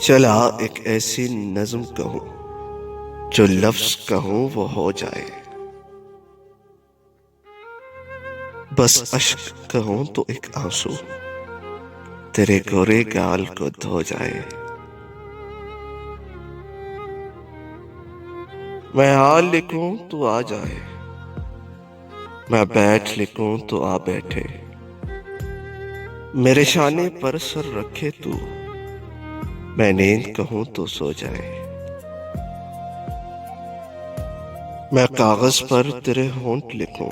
चला एक ऐसी नज्म कहूं, जो लफ्ज कहूं वो हो जाए। बस अश्क कहूं तो एक आंसू तेरे गोरे गाल को धो जाए। मैं हाल लिखूं तो आ जाए, मैं बैठ लिखूं तो आ बैठे। मेरे शाने पर सर रखे तू, मैं नींद कहूं तो सो जाए। मैं कागज पर तेरे होंठ लिखूं,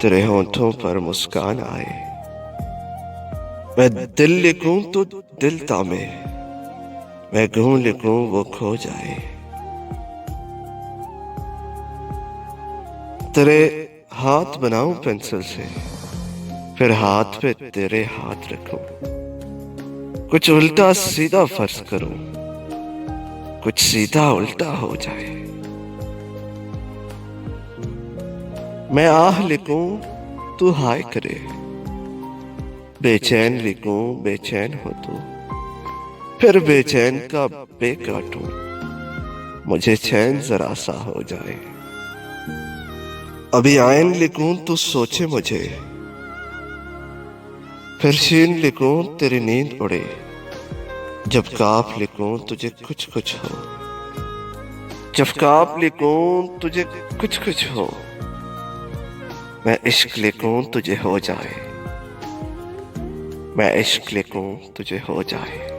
तेरे होंठों पर मुस्कान आए। मैं दिल लिखूं तो दिल तामे, मैं गूं लिखूं वो खो जाए। तेरे हाथ बनाऊं पेंसिल से, फिर हाथ पे तेरे हाथ रखूं। कुछ उल्टा सीधा फर्ज करूं, कुछ सीधा उल्टा हो जाए। मैं आह लिखूं तू हाय करे, बेचैन लिखूं बेचैन हो तू। फिर बेचैन का बे काटूं, मुझे चैन जरा सा हो जाए। अभी आयन लिखूं तू सोचे मुझे, फिर शीन लिखूं तेरी नींद उड़े। जब काफ लिखूं तुझे कुछ कुछ हो, जब काफ लिखूं तुझे कुछ कुछ हो। मैं इश्क लिखूं तुझे हो जाए, मैं इश्क लिखूं तुझे हो जाए।